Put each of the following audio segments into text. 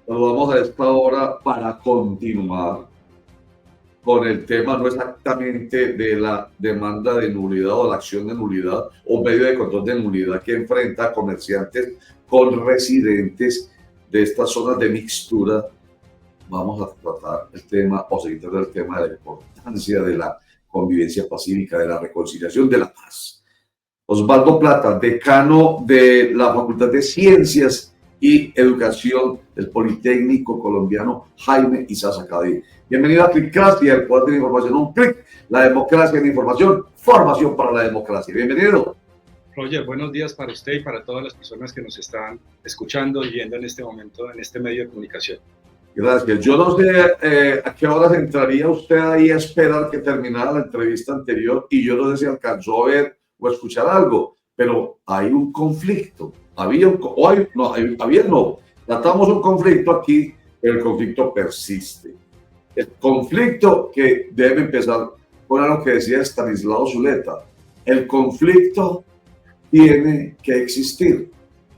Nos vamos a esta hora para continuar con el tema no exactamente de la demanda de nulidad o la acción de nulidad o medio de control de nulidad que enfrenta a comerciantes con residentes de estas zonas de mixtura. Vamos a tratar el tema o seguir tratando el tema de la importancia de la convivencia pacífica, de la reconciliación, de la paz. Osvaldo Plata, decano de la Facultad de Ciencias y Educación del Politécnico Colombiano Jaime Isaza Cadí. Bienvenido a Clickracia, el poder de la información, un clic, la democracia en información, formación para la democracia. Bienvenido. Roger, buenos días para usted y para todas las personas que nos están escuchando y viendo en este momento en este medio de comunicación. Gracias. Yo no sé a qué horas entraría usted ahí a esperar que terminara la entrevista anterior y yo no sé si alcanzó a ver o a escuchar algo, pero hay un conflicto. Tratamos un conflicto aquí, pero el conflicto persiste. El conflicto que debe empezar con algo que decía Stanislao Zuleta. El conflicto tiene que existir.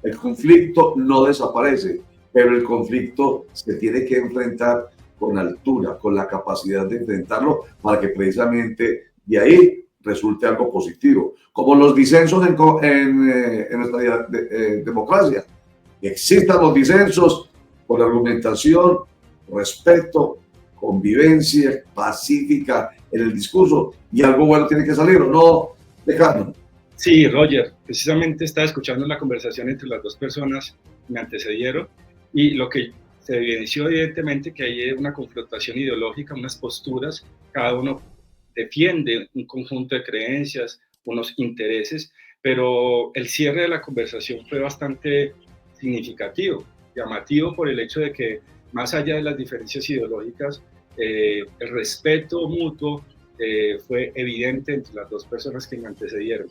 El conflicto no desaparece, pero el conflicto se tiene que enfrentar con altura, con la capacidad de enfrentarlo para que precisamente de ahí resulte algo positivo. Como los disensos en nuestra democracia. Que existan los disensos con argumentación, respeto, convivencia pacífica en el discurso y algo bueno tiene que salir, ¿o no, Alejandro? Sí, Roger, precisamente estaba escuchando la conversación entre las dos personas que me antecedieron y lo que se evidenció evidentemente que hay una confrontación ideológica, unas posturas, cada uno defiende un conjunto de creencias, unos intereses, pero el cierre de la conversación fue bastante significativo, llamativo por el hecho de que más allá de las diferencias ideológicas, el respeto mutuo fue evidente entre las dos personas que me antecedieron.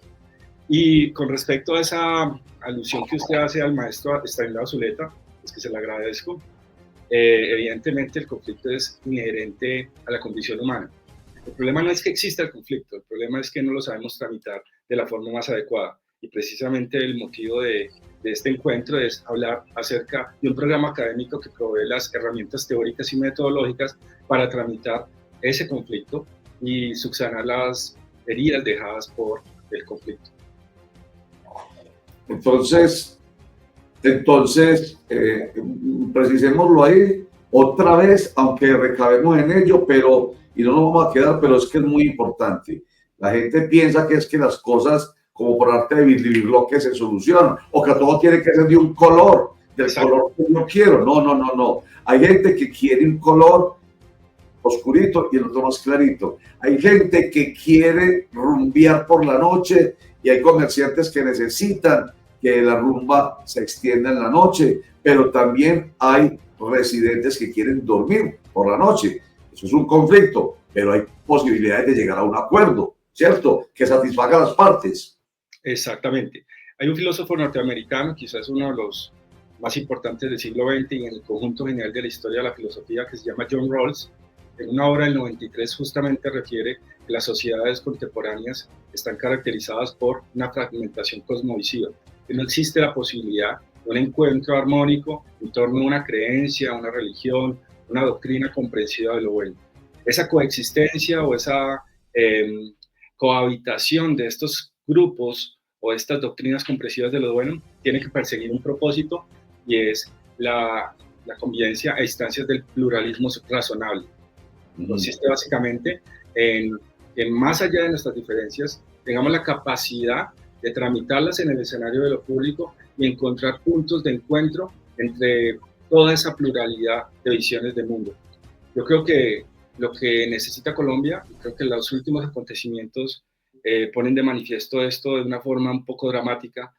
Y con respecto a esa alusión que usted hace al maestro Stanislao Zuleta, es que se le agradezco, evidentemente el conflicto es inherente a la condición humana. El problema no es que exista el conflicto, el problema es que no lo sabemos tramitar de la forma más adecuada. Y precisamente el motivo de este encuentro es hablar acerca de un programa académico que provee las herramientas teóricas y metodológicas para tramitar ese conflicto y subsanar las heridas dejadas por el conflicto. Entonces, precisémoslo ahí otra vez, aunque recabemos en ello, pero, y no nos vamos a quedar, pero es que es muy importante. La gente piensa que es que las cosas, como por arte de birlibirloque, se solucionan, o que todo tiene que ser de un color, del color que yo quiero. No. Hay gente que quiere un color oscurito y el otro más clarito. Hay gente que quiere rumbear por la noche y hay comerciantes que necesitan que la rumba se extienda en la noche, pero también hay residentes que quieren dormir por la noche. Eso es un conflicto, pero hay posibilidades de llegar a un acuerdo, ¿cierto? Que satisfaga a las partes. Exactamente. Hay un filósofo norteamericano, quizás uno de los más importantes del siglo XX y en el conjunto general de la historia de la filosofía, que se llama John Rawls. En una obra del 93 justamente refiere que las sociedades contemporáneas están caracterizadas por una fragmentación cosmovisiva, que no existe la posibilidad de un encuentro armónico en torno a una creencia, una religión, una doctrina comprensiva de lo bueno. Esa coexistencia o esa cohabitación de estos grupos o estas doctrinas comprensivas de lo bueno tiene que perseguir un propósito y es la convivencia a instancias del pluralismo razonable. Consiste básicamente en más allá de nuestras diferencias, tengamos la capacidad de tramitarlas en el escenario de lo público y encontrar puntos de encuentro entre toda esa pluralidad de visiones del mundo. Yo creo que lo que necesita Colombia, creo que los últimos acontecimientos ponen de manifiesto esto de una forma un poco dramática.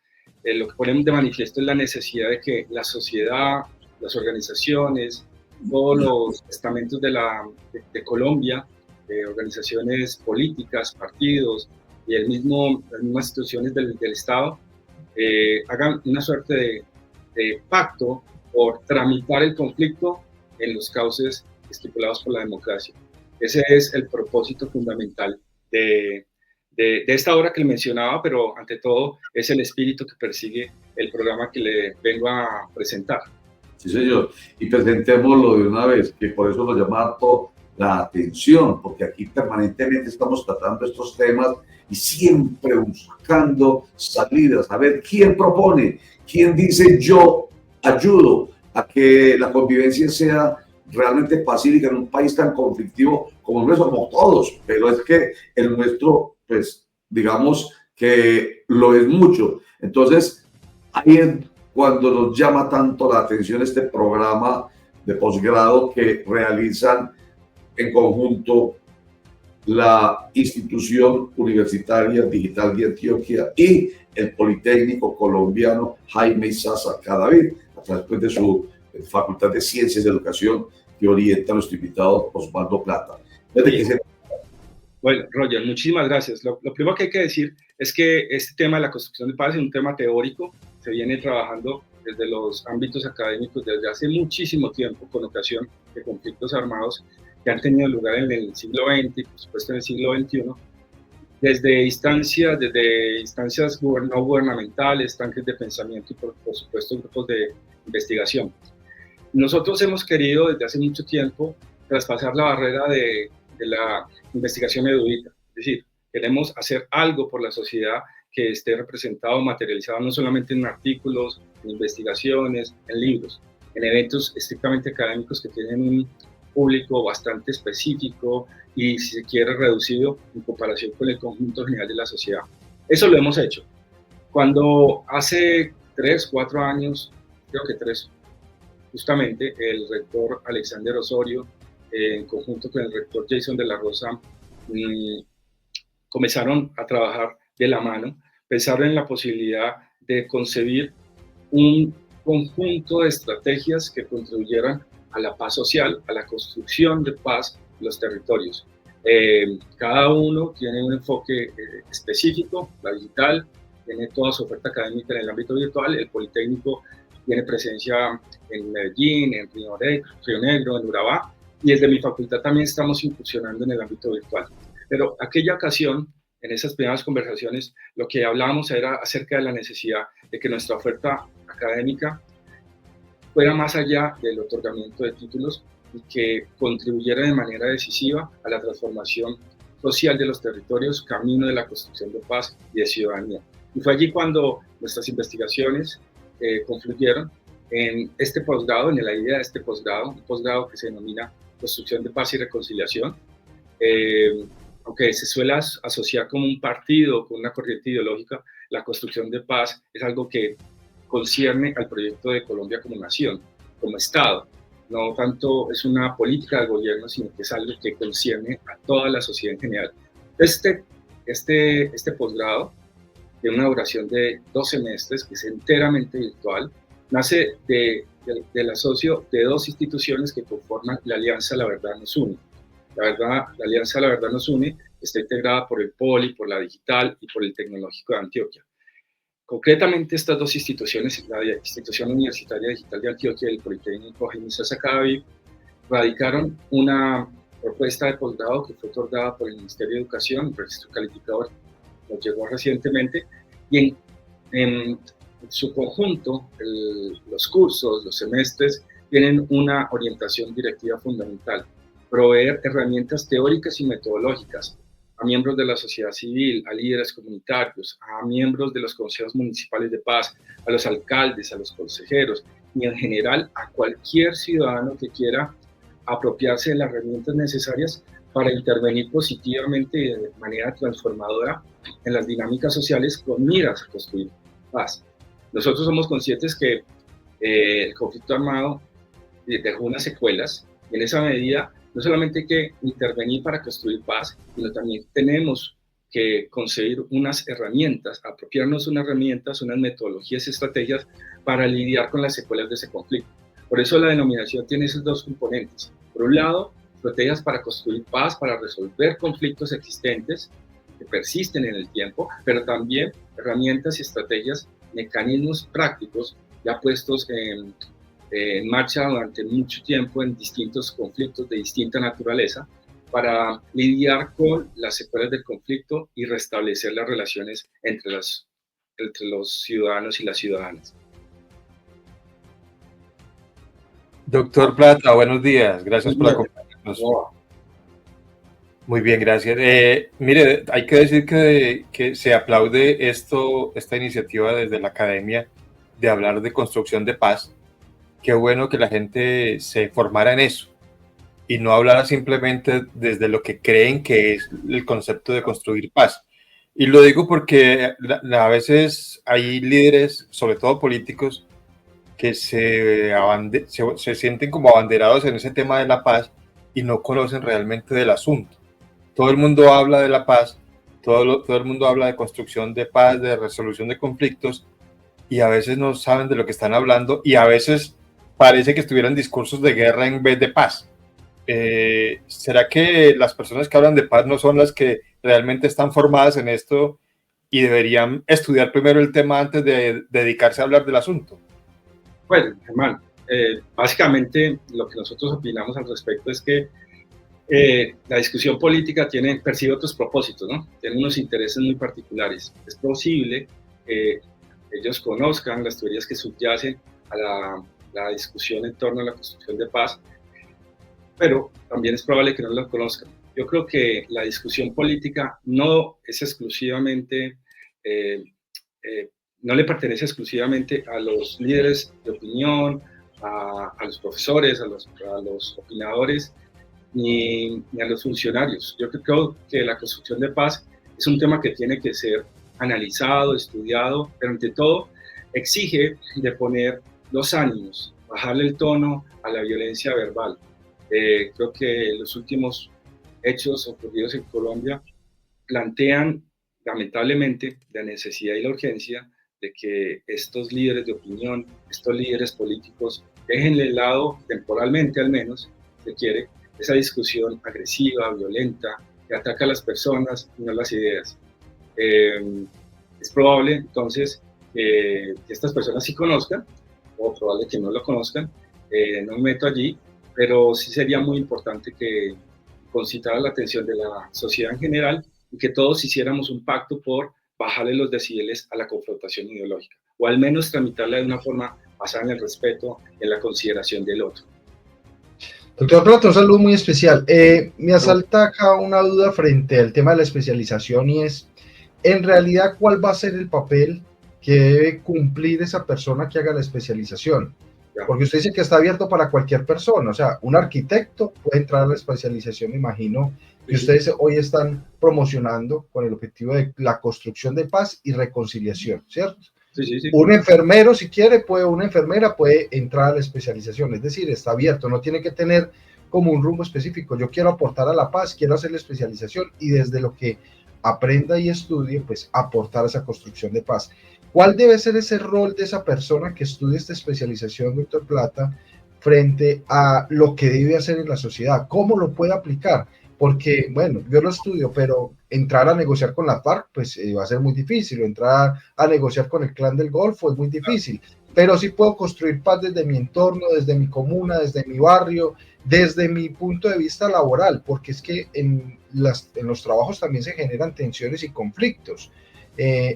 Lo que ponen de manifiesto es la necesidad de que la sociedad, las organizaciones, todos los estamentos de Colombia, organizaciones políticas, partidos y las mismas instituciones del Estado, hagan una suerte de pacto por tramitar el conflicto en los cauces estipulados por la democracia. Ese es el propósito fundamental de esta obra que le mencionaba, pero ante todo es el espíritu que persigue el programa que le vengo a presentar. Sí, señor. Y presentémoslo de una vez, que por eso lo llama harto la atención, porque aquí permanentemente estamos tratando estos temas y siempre buscando salidas, a ver quién propone, quién dice yo ayudo a que la convivencia sea realmente pacífica en un país tan conflictivo como el nuestro, como todos, pero es que el nuestro, pues, digamos que lo es mucho. Entonces, ahí es cuando nos llama tanto la atención este programa de posgrado que realizan en conjunto la institución universitaria digital de Antioquia y el Politécnico colombiano Jaime Sasa Cadavid, a través de su Facultad de Ciencias de Educación que orienta a nuestro invitado Osvaldo Plata. Bueno, Roger, muchísimas gracias. Lo primero que hay que decir es que este tema de la construcción de paz es un tema teórico, se viene trabajando desde los ámbitos académicos desde hace muchísimo tiempo con ocasión de conflictos armados que han tenido lugar en el siglo XX y por supuesto en el siglo XXI, desde instancias no gubernamentales, tanques de pensamiento y por supuesto grupos de investigación. Nosotros hemos querido desde hace mucho tiempo traspasar la barrera de la investigación erudita, es decir, queremos hacer algo por la sociedad que esté representado, materializado no solamente en artículos, en investigaciones, en libros, en eventos estrictamente académicos que tienen un público bastante específico y, si se quiere, reducido en comparación con el conjunto general de la sociedad. Eso lo hemos hecho. Cuando hace 3, 4 años, creo que 3, justamente el rector Alexander Osorio, en conjunto con el rector Jason de la Rosa, comenzaron a trabajar de la mano, pensaron en la posibilidad de concebir un conjunto de estrategias que contribuyeran a la paz social, a la construcción de paz en los territorios. Cada uno tiene un enfoque específico, la digital tiene toda su oferta académica en el ámbito virtual, el Politécnico tiene presencia en Medellín, en Río Negro, en Urabá, y desde mi facultad también estamos incursionando en el ámbito virtual. Pero aquella ocasión, en esas primeras conversaciones, lo que hablábamos era acerca de la necesidad de que nuestra oferta académica fuera más allá del otorgamiento de títulos y que contribuyera de manera decisiva a la transformación social de los territorios, camino de la construcción de paz y de ciudadanía. Y fue allí cuando nuestras investigaciones confluyeron en este posgrado, en la idea de este posgrado, un posgrado que se denomina Construcción de Paz y Reconciliación, aunque se suele asociar como un partido, con una corriente ideológica, la construcción de paz es algo que concierne al proyecto de Colombia como nación, como Estado. No tanto es una política del gobierno, sino que es algo que concierne a toda la sociedad en general. Este posgrado, de una duración de 2 semestres, que es enteramente virtual, nace del asocio de 2 instituciones que conforman la Alianza La Verdad Nos Une. La Alianza La Verdad Nos Une está integrada por el Poli, por la Digital y por el Tecnológico de Antioquia. Concretamente, estas 2 instituciones, la Institución Universitaria Digital de Antioquia y el Politécnico Jaime Sasa Cadavid, radicaron una propuesta de posgrado que fue otorgada por el Ministerio de Educación, el registro calificador nos llegó recientemente, y en su conjunto, los cursos, los semestres, tienen una orientación directiva fundamental: proveer herramientas teóricas y metodológicas a miembros de la sociedad civil, a líderes comunitarios, a miembros de los consejos municipales de paz, a los alcaldes, a los consejeros y en general a cualquier ciudadano que quiera apropiarse de las herramientas necesarias para intervenir positivamente y de manera transformadora en las dinámicas sociales con miras a construir paz. Nosotros somos conscientes que el conflicto armado dejó unas secuelas y en esa medida no solamente hay que intervenir para construir paz, sino también tenemos que concebir unas herramientas, apropiarnos unas herramientas, unas metodologías y estrategias para lidiar con las secuelas de ese conflicto. Por eso la denominación tiene esos 2 componentes. Por un lado, estrategias para construir paz, para resolver conflictos existentes que persisten en el tiempo, pero también herramientas y estrategias, mecanismos prácticos ya puestos en marcha durante mucho tiempo en distintos conflictos de distinta naturaleza para lidiar con las secuelas del conflicto y restablecer las relaciones entre los ciudadanos y las ciudadanas. Doctor Plata, buenos días. Gracias por acompañarnos. No. Muy bien, gracias. Mire, hay que decir que se aplaude esta iniciativa desde la academia de hablar de construcción de paz. Qué bueno que la gente se formara en eso y no hablara simplemente desde lo que creen que es el concepto de construir paz. Y lo digo porque a veces hay líderes, sobre todo políticos, que se sienten como abanderados en ese tema de la paz y no conocen realmente del asunto. Todo el mundo habla de la paz, todo el mundo habla de construcción de paz, de resolución de conflictos, y a veces no saben de lo que están hablando y a veces parece que estuvieran discursos de guerra en vez de paz. ¿Será que las personas que hablan de paz no son las que realmente están formadas en esto y deberían estudiar primero el tema antes de dedicarse a hablar del asunto? Bueno, Germán, básicamente lo que nosotros opinamos al respecto es que la discusión política persigue otros propósitos, ¿no? Tiene unos intereses muy particulares. Es posible que ellos conozcan las teorías que subyacen a la discusión en torno a la construcción de paz, pero también es probable que no lo conozcan. Yo creo que la discusión política no es exclusivamente, eh, no le pertenece exclusivamente a los líderes de opinión, a los profesores, a los opinadores, ni a los funcionarios. Yo creo que la construcción de paz es un tema que tiene que ser analizado, estudiado, pero ante todo exige de poner los ánimos, bajarle el tono a la violencia verbal. Creo que los últimos hechos ocurridos en Colombia plantean lamentablemente la necesidad y la urgencia de que estos líderes de opinión, estos líderes políticos, dejen de lado, temporalmente al menos, se quiere, esa discusión agresiva, violenta, que ataca a las personas y no las ideas. Es probable entonces que estas personas sí conozcan, o probable que no lo conozcan, no me meto allí, pero sí sería muy importante que concitara la atención de la sociedad en general y que todos hiciéramos un pacto por bajarle los decibeles a la confrontación ideológica, o al menos tramitarla de una forma basada en el respeto, en la consideración del otro. Doctor Plata, un saludo muy especial. Me asalta acá una duda frente al tema de la especialización y es, en realidad, ¿cuál va a ser el papel que debe cumplir esa persona que haga la especialización? Porque usted dice que está abierto para cualquier persona, o sea, un arquitecto puede entrar a la especialización, me imagino, que ustedes hoy están promocionando con el objetivo de la construcción de paz y reconciliación, ¿cierto? Sí. Un enfermero, si quiere, una enfermera puede entrar a la especialización, es decir, está abierto, no tiene que tener como un rumbo específico. Yo quiero aportar a la paz, quiero hacer la especialización y desde lo que aprenda y estudie, pues aportar a esa construcción de paz. ¿Cuál debe ser ese rol de esa persona que estudie esta especialización, doctor Plata, frente a lo que debe hacer en la sociedad? ¿Cómo lo puede aplicar? Porque, bueno, yo lo estudio, pero entrar a negociar con la FARC, pues va a ser muy difícil, o entrar a negociar con el Clan del Golfo es muy difícil, pero sí puedo construir paz desde mi entorno, desde mi comuna, desde mi barrio, desde mi punto de vista laboral, porque es que en los trabajos también se generan tensiones y conflictos.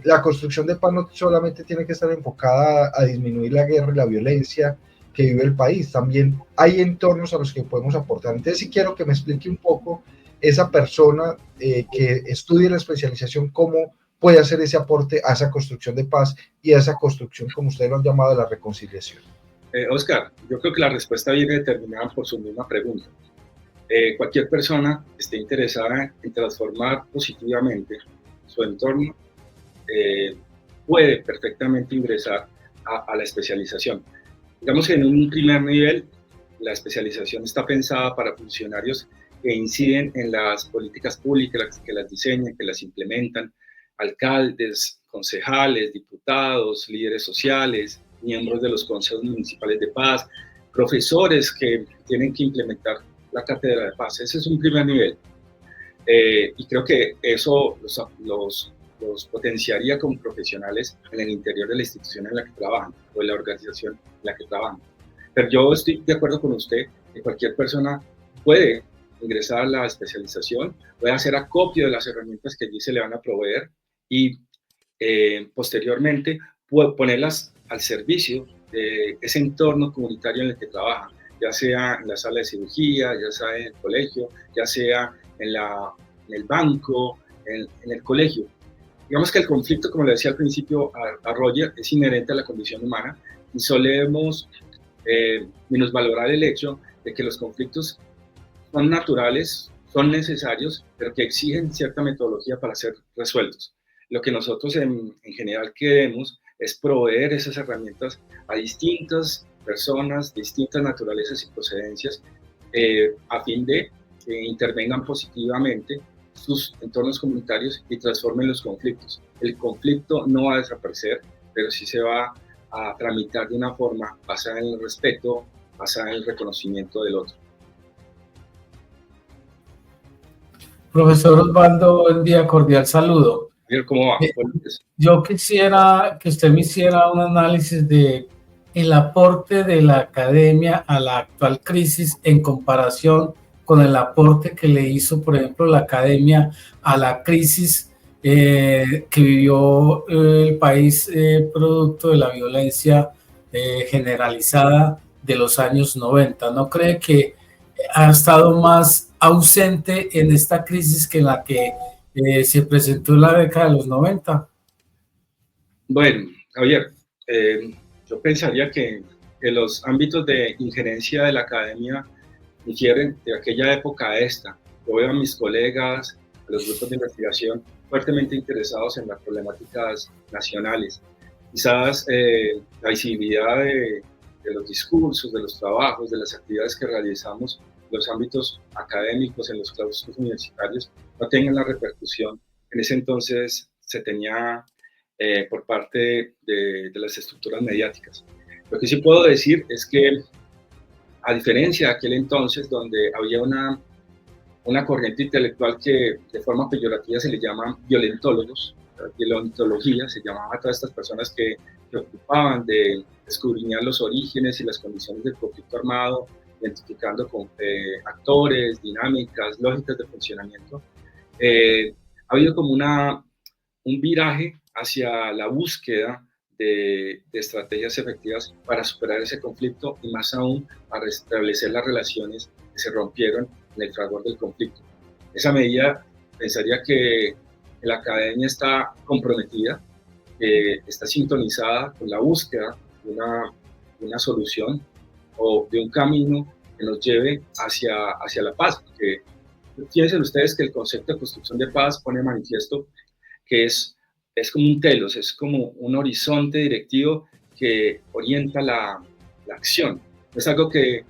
La construcción de paz no solamente tiene que estar enfocada a disminuir la guerra y la violencia que vive el país, también hay entornos a los que podemos aportar. Entonces, sí quiero que me explique un poco esa persona que estudie la especialización, cómo puede hacer ese aporte a esa construcción de paz y a esa construcción, como ustedes lo han llamado, de la reconciliación. Oscar, yo creo que la respuesta viene determinada por su misma pregunta. Cualquier persona que esté interesada en transformar positivamente su entorno puede perfectamente ingresar a la especialización. Digamos que en un primer nivel, la especialización está pensada para funcionarios que inciden en las políticas públicas, que las diseñan, que las implementan, alcaldes, concejales, diputados, líderes sociales, miembros de los consejos municipales de paz, profesores que tienen que implementar la cátedra de paz. Ese es un primer nivel. Y creo que eso los potenciaría como profesionales en el interior de la institución en la que trabajan o en la organización en la que trabajan. Pero yo estoy de acuerdo con usted que cualquier persona puede ingresar a la especialización, puede hacer acopio de las herramientas que allí se le van a proveer y posteriormente puede ponerlas al servicio de ese entorno comunitario en el que trabaja. ya sea en la sala de cirugía, ya sea en el colegio, ya sea en el banco, en el colegio. Digamos que el conflicto, como le decía al principio a Roger, es inherente a la condición humana y solemos minusvalorar el hecho de que los conflictos son naturales, son necesarios, pero que exigen cierta metodología para ser resueltos. Lo que nosotros en general queremos es proveer esas herramientas a distintas personas, distintas naturalezas y procedencias, a fin de que intervengan positivamente sus entornos comunitarios y transformen los conflictos. El conflicto no va a desaparecer, pero sí se va a tramitar de una forma basada en el respeto, basada en el reconocimiento del otro. Profesor Osvaldo, buen día, cordial saludo. ¿Cómo va? Yo quisiera que usted me hiciera un análisis de el aporte de la academia a la actual crisis en comparación con el aporte que le hizo, por ejemplo, la academia a la crisis que vivió el país producto de la violencia generalizada de los años 90. ¿No cree que ha estado más ausente en esta crisis que en la que se presentó en la década de los 90? Bueno, Javier, yo pensaría que los ámbitos de injerencia de la academia difieren de aquella época a esta. Yo veo a mis colegas, a los grupos de investigación fuertemente interesados en las problemáticas nacionales. Quizás la visibilidad de los discursos, de los trabajos, de las actividades que realizamos en los ámbitos académicos, en los claustros universitarios, no tengan la repercusión que en ese entonces se tenía por parte de las estructuras mediáticas. Lo que sí puedo decir es que, a diferencia de aquel entonces donde había una corriente intelectual que de forma peyorativa se le llama violentólogos, violentología, se llamaba a todas estas personas que se ocupaban de escudriñar los orígenes y las condiciones del conflicto armado, identificando con actores, dinámicas, lógicas de funcionamiento. Ha habido como un viraje hacia la búsqueda de estrategias efectivas para superar ese conflicto y más aún para restablecer las relaciones que se rompieron en el fragor del conflicto. Esa medida pensaría que la academia está comprometida, está sintonizada con la búsqueda de una solución o de un camino que nos lleve hacia la paz. Porque fíjense ustedes que el concepto de construcción de paz pone de manifiesto que es como un telos, es como un horizonte directivo que orienta la acción. No es algo que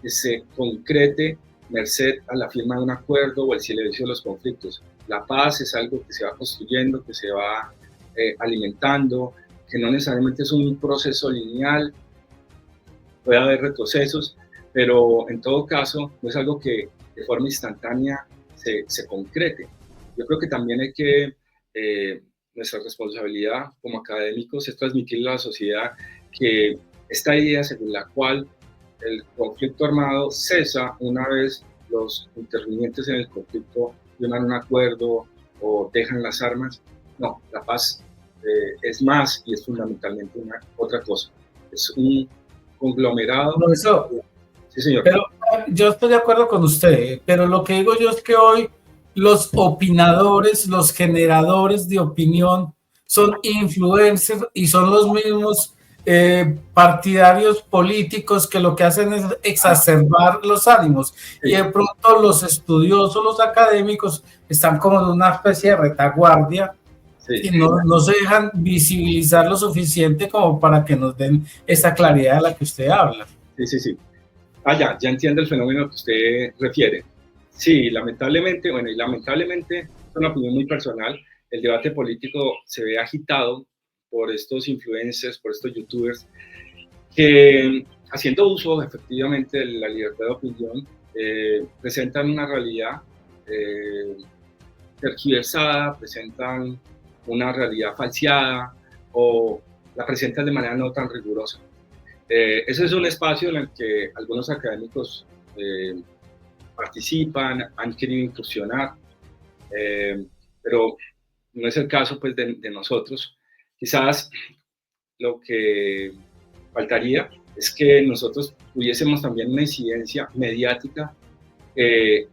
se concrete merced a la firma de un acuerdo o el silencio de los conflictos. La paz es algo que se va construyendo, que se va alimentando, que no necesariamente es un proceso lineal, puede haber retrocesos, pero en todo caso no es algo que de forma instantánea se concrete. Yo creo que también hay que, nuestra responsabilidad como académicos es transmitirle a la sociedad que esta idea según la cual el conflicto armado cesa una vez los intervinientes en el conflicto firman un acuerdo o dejan las armas. No, la paz es más y es fundamentalmente otra cosa. Es un conglomerado. Profesor, sí, señor. Pero yo estoy de acuerdo con usted, pero lo que digo yo es que hoy los opinadores, los generadores de opinión son influencers y son los mismos partidarios políticos que lo que hacen es exacerbar los ánimos. Sí. Y de pronto los estudiosos, los académicos están como en una especie de retaguardia. Sí. Y no se dejan visibilizar lo suficiente como para que nos den esa claridad de la que usted habla. Sí. Ya entiendo el fenómeno que usted refiere. Sí, lamentablemente, es una opinión muy personal, el debate político se ve agitado por estos influencers, por estos youtubers, que haciendo uso efectivamente de la libertad de opinión, presentan una realidad tergiversada, presentan una realidad falseada o la presentan de manera no tan rigurosa. Ese es un espacio en el que algunos académicos participan, han querido incursionar, pero no es el caso pues, de nosotros. Quizás lo que faltaría es que nosotros tuviésemos también una incidencia mediática que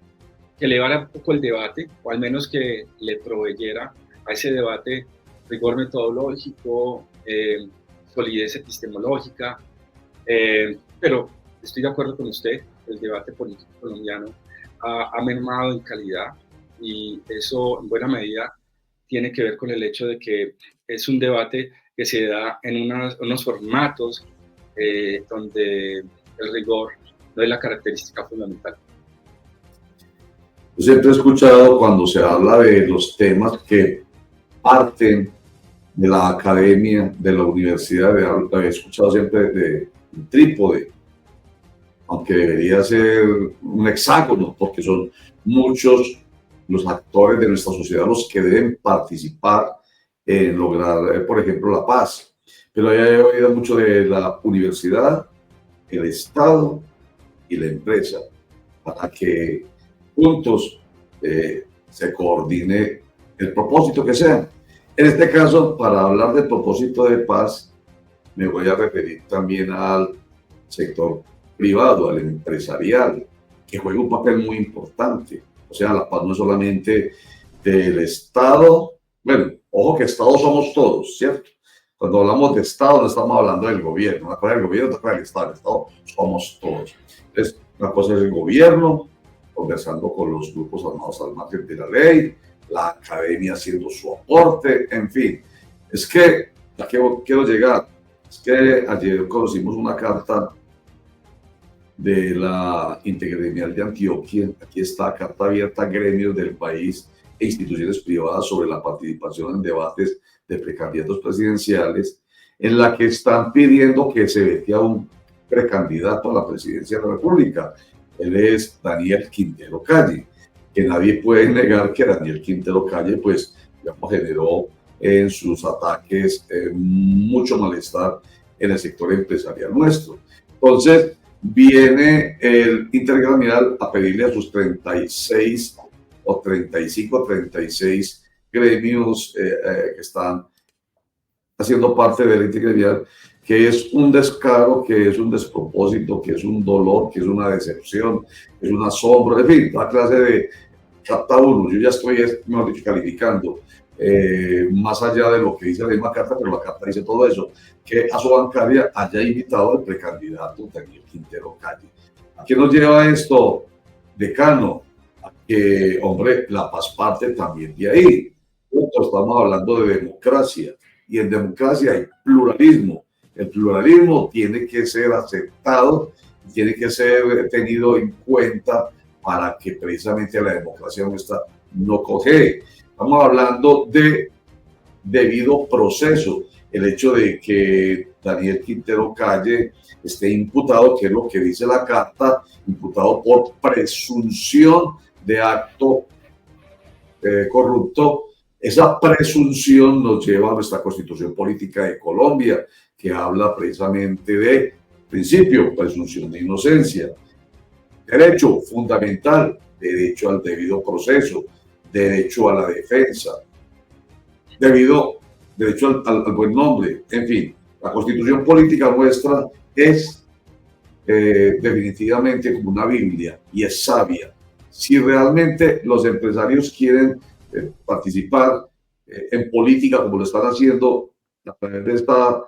elevara un poco el debate, o al menos que le proveyera a ese debate rigor metodológico, solidez epistemológica, pero estoy de acuerdo con usted, el debate político colombiano ha mermado en calidad, y eso en buena medida tiene que ver con el hecho de que es un debate que se da en unos formatos donde el rigor no es la característica fundamental. Yo siempre he escuchado cuando se habla de los temas que parten de la academia, de la universidad, he escuchado siempre de un trípode, aunque debería ser un hexágono, porque son muchos los actores de nuestra sociedad los que deben participar en lograr, por ejemplo, la paz. Pero ya he oído mucho de la universidad, el Estado y la empresa, para que juntos se coordine el propósito que sea. En este caso, para hablar del propósito de paz, me voy a referir también al sector privado, al empresarial, que juega un papel muy importante. O sea, la paz no es solamente del Estado. Bueno, ojo que Estado somos todos, ¿cierto? Cuando hablamos de Estado no estamos hablando del gobierno. Una cosa es el gobierno, otra cosa es el Estado. El Estado somos todos. Entonces, una cosa es el gobierno, conversando con los grupos armados al margen de la ley, la academia haciendo su aporte, en fin. Es que, ¿a qué quiero llegar? Es que ayer conocimos una carta de la Intergremial de Antioquia. Aquí está, carta abierta a gremios del país e instituciones privadas sobre la participación en debates de precandidatos presidenciales, en la que están pidiendo que se vete a un precandidato a la presidencia de la República. Él es Daniel Quintero Calle, que nadie puede negar que Daniel Quintero Calle, pues, digamos, generó en sus ataques mucho malestar en el sector empresarial nuestro. Entonces, viene el Intergremial a pedirle a sus 36 o 35, 36 gremios que están haciendo parte del Intergremial, que es un descaro, que es un despropósito, que es un dolor, que es una decepción, que es un asombro, en fin, toda clase de carta uno. Yo ya estoy, mejor dicho, calificando, más allá de lo que dice la misma carta, pero la carta dice todo eso, que a su bancaria haya invitado al precandidato Daniel Quintero Calle. ¿A qué nos lleva esto, decano? A que, hombre, la paz parte también de ahí. Estamos hablando de democracia, y en democracia hay pluralismo. El pluralismo tiene que ser aceptado, tiene que ser tenido en cuenta para que precisamente la democracia nuestra no coge. Estamos hablando de debido proceso. El hecho de que Daniel Quintero Calle esté imputado, que es lo que dice la carta, imputado por presunción de acto corrupto. Esa presunción nos lleva a nuestra Constitución Política de Colombia, que habla precisamente de principio, presunción de inocencia, derecho fundamental, derecho al debido proceso, derecho a la defensa, derecho al buen nombre, en fin. La Constitución Política nuestra es definitivamente como una Biblia, y es sabia. Si realmente los empresarios quieren participar en política como lo están haciendo a través de esta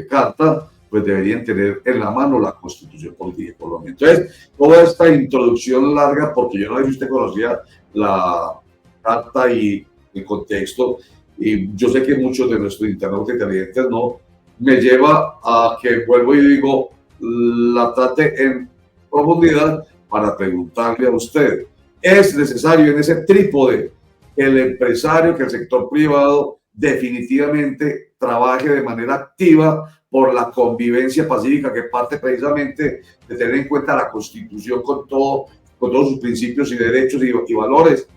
carta, pues deberían tener en la mano la Constitución Política de Colombia. Entonces, toda esta introducción larga, porque yo no sé si usted conocía la carta y el contexto, y yo sé que muchos de nuestros internautas inteligentes no, me lleva a que vuelvo y digo, la trate en profundidad para preguntarle a usted, ¿es necesario en ese trípode que el empresario, que el sector privado definitivamente trabaje de manera activa por la convivencia pacífica, que parte precisamente de tener en cuenta la Constitución con todos sus principios y derechos y valores?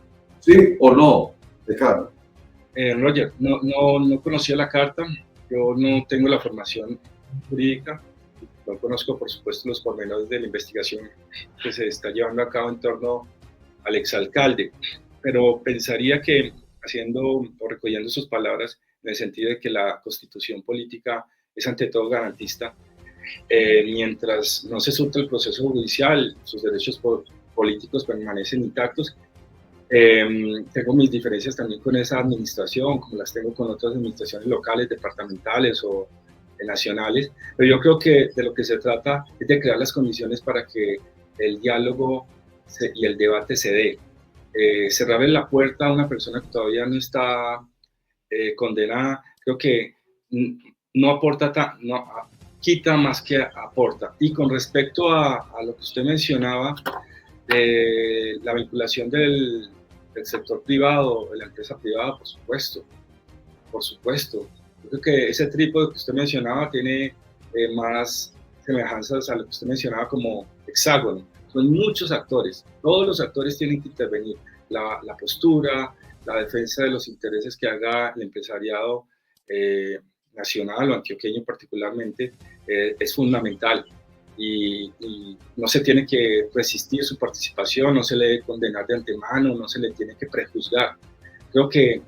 ¿Sí o no, decano? Roger, no conocía la carta, yo no tengo la formación jurídica, no conozco por supuesto los pormenores de la investigación que se está llevando a cabo en torno al exalcalde, pero pensaría que haciendo o recogiendo sus palabras en el sentido de que la Constitución Política es ante todo garantista, Mientras no se surta el proceso judicial, sus derechos políticos permanecen intactos. Tengo mis diferencias también con esa administración, como las tengo con otras administraciones locales, departamentales o nacionales, pero yo creo que de lo que se trata es de crear las condiciones para que el diálogo y el debate se dé. Cerrarle la puerta a una persona que todavía no está condenada, creo que no aporta, quita más que aporta. Y con respecto a lo que usted mencionaba, de la vinculación del sector privado, de la empresa privada, por supuesto. Yo creo que ese trípode que usted mencionaba tiene más semejanzas a lo que usted mencionaba como hexágono. Son muchos actores, todos los actores tienen que intervenir. La postura, la defensa de los intereses que haga el empresariado nacional o antioqueño particularmente es fundamental. Y no se tiene que resistir su participación, no se le debe condenar de antemano, no se le tiene que prejuzgar. Creo que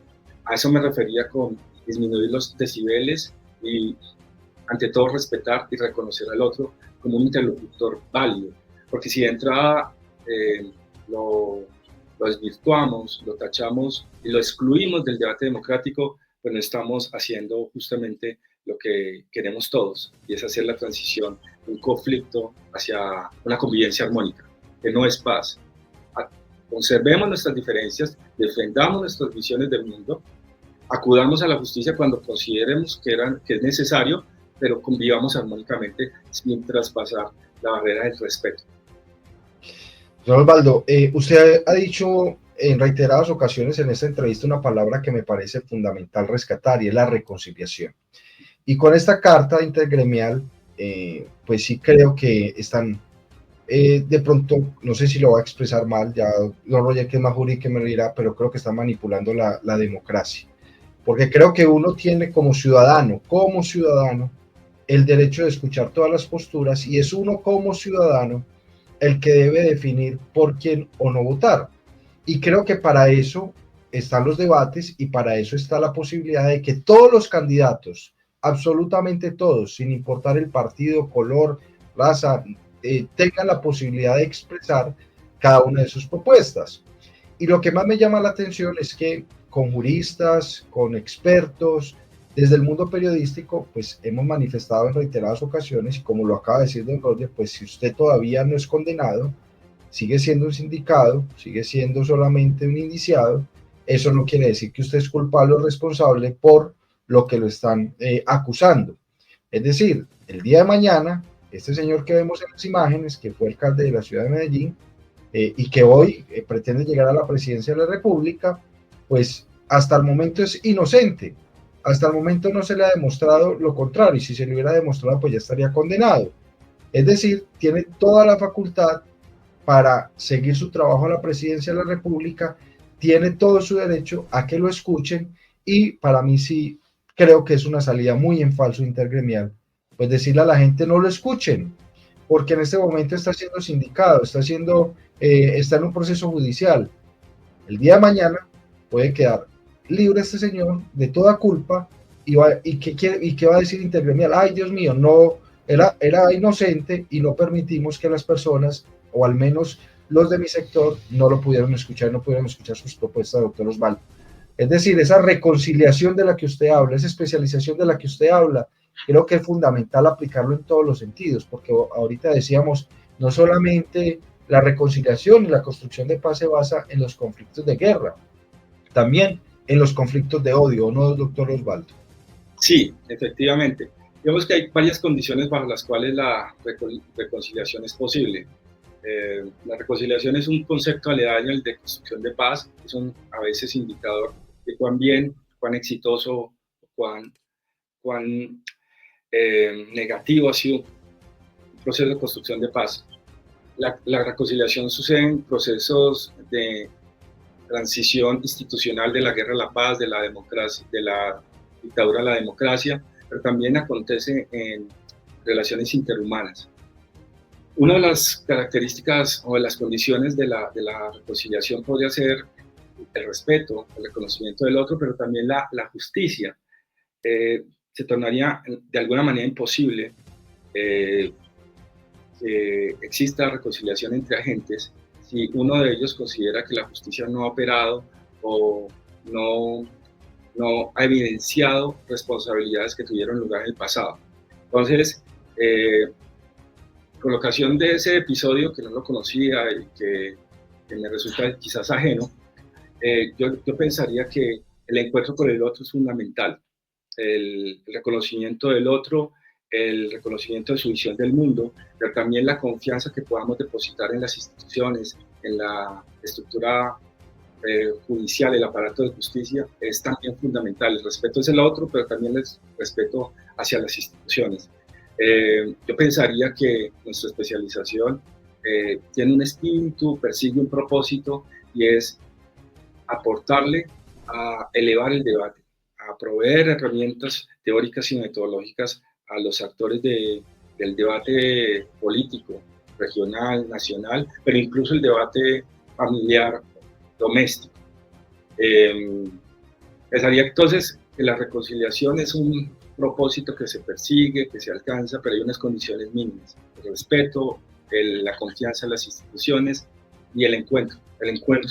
a eso me refería con disminuir los decibeles y ante todo respetar y reconocer al otro como un interlocutor válido, porque si de entrada lo desvirtuamos, lo tachamos y lo excluimos del debate democrático, pues no estamos haciendo justamente lo que queremos todos, y es hacer la transición de un conflicto hacia una convivencia armónica, que no es paz. Conservemos nuestras diferencias, defendamos nuestras visiones del mundo, acudamos a la justicia cuando consideremos que es necesario, pero convivamos armónicamente sin traspasar la barrera del respeto. Don Osvaldo, usted ha dicho en reiteradas ocasiones en esta entrevista una palabra que me parece fundamental rescatar, y es la reconciliación. Y con esta carta intergremial, pues sí creo que están, de pronto, no sé si lo va a expresar mal, ya don Roger, que es más jurídico, me lo dirá, pero creo que están manipulando la democracia. Porque creo que uno tiene como ciudadano, el derecho de escuchar todas las posturas, y es uno como ciudadano el que debe definir por quién o no votar. Y creo que para eso están los debates, y para eso está la posibilidad de que todos los candidatos, absolutamente todos, sin importar el partido, color, raza, tengan la posibilidad de expresar cada una de sus propuestas. Y lo que más me llama la atención es que con juristas, con expertos, desde el mundo periodístico, pues hemos manifestado en reiteradas ocasiones, y como lo acaba de decir don Roger, pues si usted todavía no es condenado, sigue siendo un sindicado, sigue siendo solamente un indiciado, eso no quiere decir que usted es culpable o responsable por lo que lo están acusando. Es decir, el día de mañana, este señor que vemos en las imágenes, que fue alcalde de la ciudad de Medellín, y que hoy pretende llegar a la presidencia de la República, pues hasta el momento es inocente. Hasta el momento no se le ha demostrado lo contrario, y si se le hubiera demostrado, pues ya estaría condenado. Es decir, tiene toda la facultad para seguir su trabajo a la presidencia de la República, tiene todo su derecho a que lo escuchen, y para mí sí creo que es una salida muy en falso intergremial, pues decirle a la gente no lo escuchen, porque en este momento está siendo sindicado, está en un proceso judicial. El día de mañana puede quedar libre este señor de toda culpa, y ¿qué va a decir intergremial? Ay, Dios mío, no, era inocente y no permitimos que las personas, o al menos los de mi sector, no pudieron escuchar sus propuestas, doctor Osvaldo. Es decir, esa reconciliación de la que usted habla, esa especialización de la que usted habla, creo que es fundamental aplicarlo en todos los sentidos, porque ahorita decíamos, no solamente la reconciliación y la construcción de paz se basa en los conflictos de guerra, también en los conflictos de odio, ¿no, doctor Osvaldo? Sí, efectivamente. Vemos que hay varias condiciones bajo las cuales la reconciliación es posible. La reconciliación es un concepto aledaño al de construcción de paz, es a veces indicador de cuán bien, cuán exitoso, cuán negativo ha sido un proceso de construcción de paz. La reconciliación sucede en procesos de transición institucional de la guerra a la paz, de la democracia, de la dictadura a la democracia, pero también acontece en relaciones interhumanas. Una de las características o de las condiciones de la reconciliación podría ser el respeto, el reconocimiento del otro, pero también la justicia. Se tornaría de alguna manera imposible que exista reconciliación entre agentes si uno de ellos considera que la justicia no ha operado o no ha evidenciado responsabilidades que tuvieron lugar en el pasado. Entonces, colocación de ese episodio que no lo conocía y que me resulta quizás ajeno, yo pensaría que el encuentro con el otro es fundamental. El reconocimiento del otro, el reconocimiento de su visión del mundo, pero también la confianza que podamos depositar en las instituciones, en la estructura judicial, el aparato de justicia, es también fundamental. El respeto es el otro, pero también el respeto hacia las instituciones. Yo pensaría que nuestra especialización tiene un espíritu, persigue un propósito, y es aportarle a elevar el debate, a proveer herramientas teóricas y metodológicas a los actores del debate político, regional, nacional, pero incluso el debate familiar, doméstico. Pensaría entonces que la reconciliación es un propósito que se persigue, que se alcanza, pero hay unas condiciones mínimas: el respeto, la confianza en las instituciones y el encuentro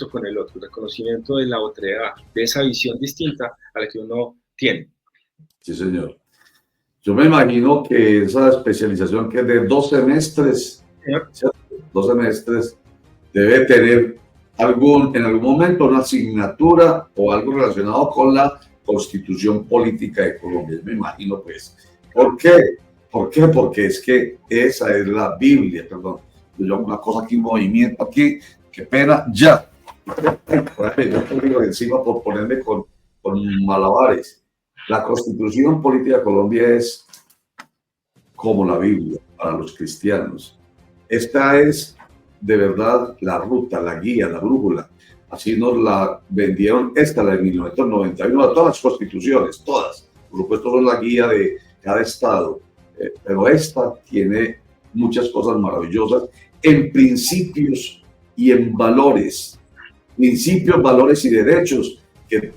con el otro, el reconocimiento de la otredad, de esa visión distinta a la que uno tiene. Sí, señor. Yo me imagino que esa especialización, que es de 2 semestres, ¿cierto? 2 semestres, debe tener en algún momento una asignatura o algo relacionado con la Constitución Política de Colombia. Yo me imagino, pues. ¿Por qué? ¿Por qué? Porque es que esa es la Biblia, perdón. Yo hago una cosa aquí, un movimiento aquí, qué pena, ya. Yo tengo encima por ponerme con malabares. La Constitución Política de Colombia es como la Biblia para los cristianos. Esta es de verdad la ruta, la guía, la brújula. Así nos la vendieron, esta, la de 1991, todas las constituciones, todas. Por supuesto son la guía de cada estado, pero esta tiene muchas cosas maravillosas en principios y en valores. Principios, valores y derechos que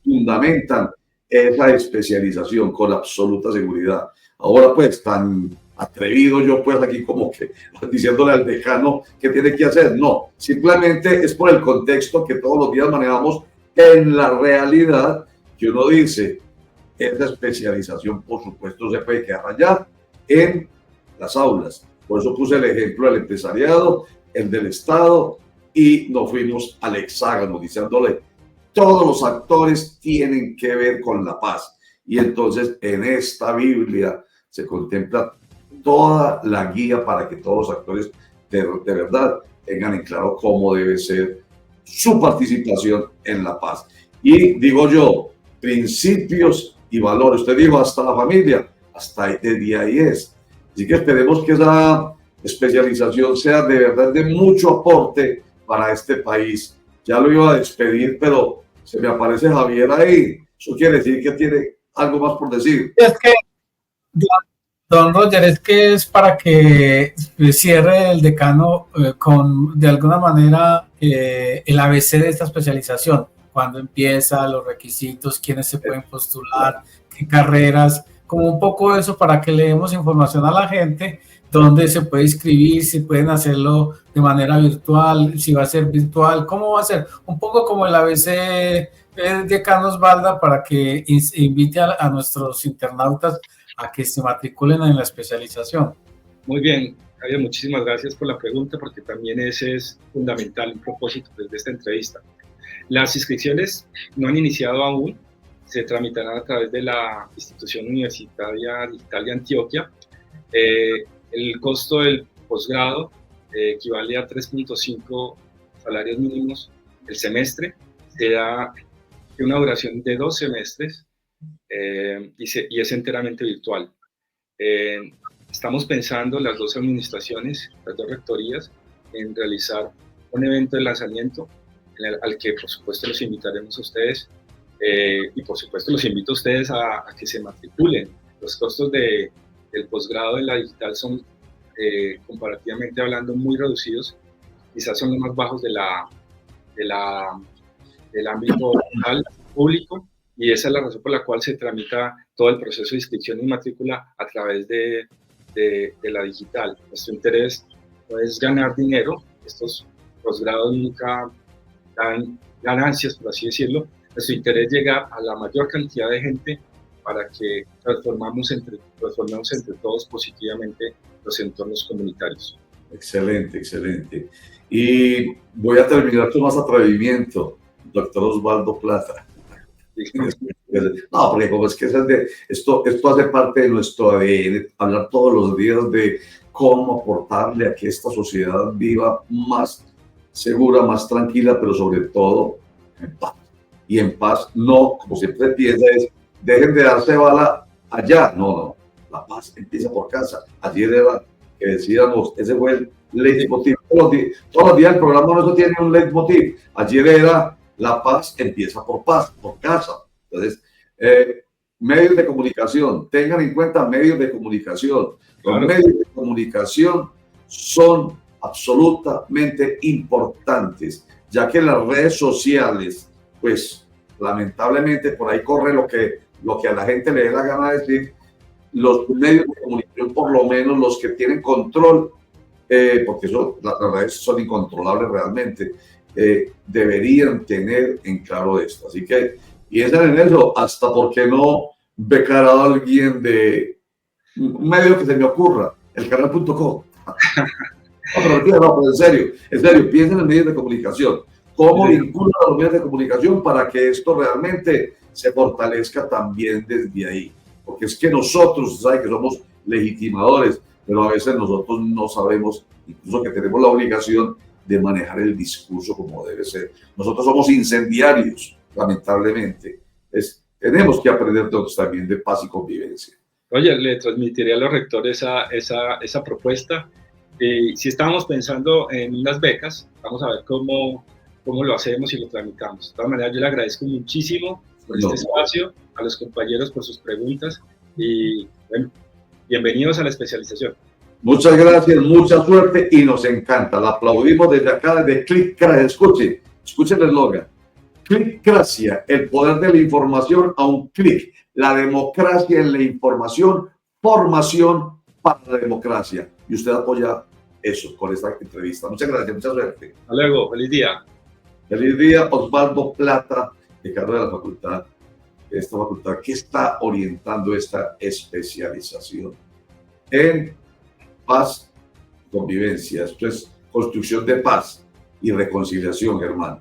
fundamentan esa especialización con absoluta seguridad. Ahora pues tan atrevido yo pues aquí como que diciéndole al decano qué tiene que hacer, no, simplemente es por el contexto que todos los días manejamos en la realidad, que uno dice, esa especialización por supuesto se puede quedar allá en las aulas. Por eso puse el ejemplo del empresariado, el del Estado, y nos fuimos al hexágono diciéndole, todos los actores tienen que ver con la paz. Y entonces en esta Biblia se contempla toda la guía para que todos los actores de verdad tengan en claro cómo debe ser su participación en la paz. Y digo yo, principios y valores. Usted dijo hasta la familia, hasta de ahí es. Así que esperemos que esa especialización sea de verdad de mucho aporte para este país. Ya lo iba a despedir, pero se me aparece Javier ahí. Eso quiere decir que tiene algo más por decir. Es que, don Roger, es que es para que cierre el decano con, de alguna manera, el ABC de esta especialización. Cuándo empieza, los requisitos, quiénes se pueden postular, qué carreras, como un poco eso para que le demos información a la gente, dónde se puede inscribir, si pueden hacerlo de manera virtual, si va a ser virtual, cómo va a ser, un poco como el ABC de Carlos Balda, para que invite a nuestros internautas a que se matriculen en la especialización. Muy bien, Javier, muchísimas gracias por la pregunta, porque también ese es fundamental, un propósito desde esta entrevista. Las inscripciones no han iniciado aún, se tramitarán a través de la Institución Universitaria Digital de Antioquia. El costo del posgrado equivale a 3.5 salarios mínimos el semestre. Se da una duración de 2 semestres y es enteramente virtual. Estamos pensando, las 2 administraciones, las 2 rectorías, en realizar un evento de lanzamiento al que por supuesto los invitaremos a ustedes y por supuesto los invito a ustedes a que se matriculen. Los costos del posgrado en la digital son comparativamente hablando muy reducidos, quizás son los más bajos del ámbito local, público, y esa es la razón por la cual se tramita todo el proceso de inscripción y matrícula a través de de la digital. Nuestro interés no es ganar dinero, estos posgrados nunca dan ganancias, por así decirlo. Nuestro interés es llegar a la mayor cantidad de gente para que transformemos entre todos positivamente los entornos comunitarios. Excelente, excelente. Y voy a terminar con más atrevimiento, doctor Osvaldo Plata. No, porque como es que esto hace parte de nuestro ADN, hablar todos los días de cómo aportarle a que esta sociedad viva más segura, más tranquila, pero sobre todo en paz. Y en paz, no, como siempre piensa, es dejen de darse bala allá. No, no, la paz empieza por casa. Ayer era que decíamos, ese fue el leitmotiv. Todos los días el programa nuestro tiene un leitmotiv. Ayer era la paz empieza por paz, por casa. Entonces, medios de comunicación, tengan en cuenta medios de comunicación. Los medios de comunicación son absolutamente importantes, ya que las redes sociales, pues lamentablemente por ahí corre lo que a la gente le dé la gana de decir. Los medios de comunicación, por lo menos los que tienen control, porque las redes son incontrolables realmente, deberían tener en claro esto. Así que piensen en eso, hasta porque no becar a alguien de un medio que se me ocurra, elcanal.com. No, pero en serio, piensen en medios de comunicación. ¿Cómo vinculan a los medios de comunicación para que esto realmente se fortalezca también desde ahí? Porque es que nosotros, ¿sabe? Que somos legitimadores, pero a veces nosotros no sabemos, incluso que tenemos la obligación de manejar el discurso como debe ser. Nosotros somos incendiarios, lamentablemente. Tenemos que aprender todos también de paz y convivencia. Oye, le transmitiré a los rectores esa propuesta. Si estábamos pensando en unas becas, vamos a ver cómo lo hacemos y lo tramitamos. De todas maneras, yo le agradezco muchísimo por este espacio, a los compañeros por sus preguntas y bueno, bienvenidos a la especialización. Muchas gracias, mucha suerte y nos encanta. La aplaudimos desde acá, desde Clickracia. Escuchen el eslogan. Clickracia, el poder de la información a un clic. La democracia en la información, formación para la democracia. Y usted apoya eso con esta entrevista. Muchas gracias, mucha suerte. Hasta luego, feliz día. Feliz día, Osvaldo Plata, decano de la facultad, esta facultad que está orientando esta especialización en paz y convivencia. Esto es construcción de paz y reconciliación, Germán.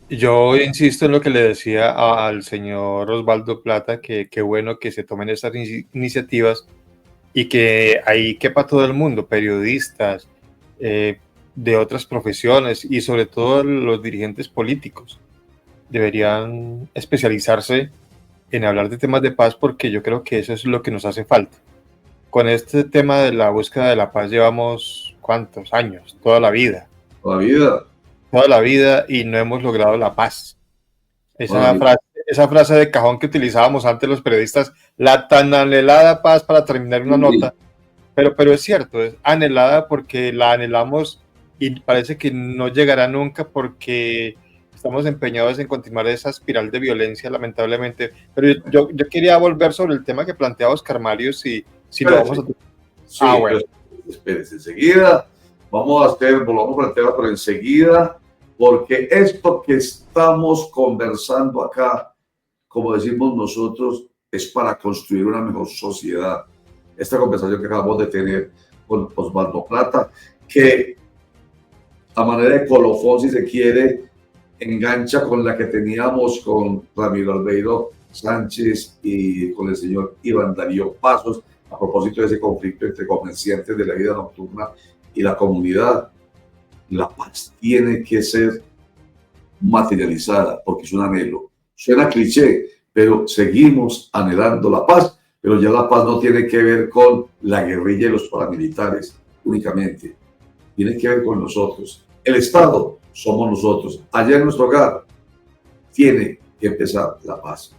Yo insisto en lo que le decía al señor Osvaldo Plata, que qué bueno que se tomen estas iniciativas y que ahí quepa todo el mundo, periodistas, de otras profesiones y sobre todo los dirigentes políticos deberían especializarse en hablar de temas de paz, porque yo creo que eso es lo que nos hace falta. Con este tema de la búsqueda de la paz llevamos ¿cuántos años? Toda la vida. Toda la vida y no hemos logrado la paz. Esa frase de cajón que utilizábamos antes los periodistas, la tan anhelada paz para terminar una nota, pero es cierto, es anhelada porque la anhelamos y parece que no llegará nunca porque estamos empeñados en continuar esa espiral de violencia, lamentablemente. Pero yo quería volver sobre el tema que planteaba Oscar Mario, si lo vamos a... Sí, bueno. Espérense, enseguida volvamos al tema, pero enseguida, porque esto que estamos conversando acá, como decimos nosotros, es para construir una mejor sociedad. Esta conversación que acabamos de tener con Osvaldo Plata, que a manera de colofón, si se quiere, engancha con la que teníamos con Ramiro Albeiro Sánchez y con el señor Iván Darío Pasos, a propósito de ese conflicto entre comerciantes de la vida nocturna y la comunidad. La paz tiene que ser materializada porque es un anhelo. Suena cliché, pero seguimos anhelando la paz, pero ya la paz no tiene que ver con la guerrilla y los paramilitares únicamente. Tiene que ver con nosotros. El Estado somos nosotros. Allá en nuestro hogar tiene que empezar la paz.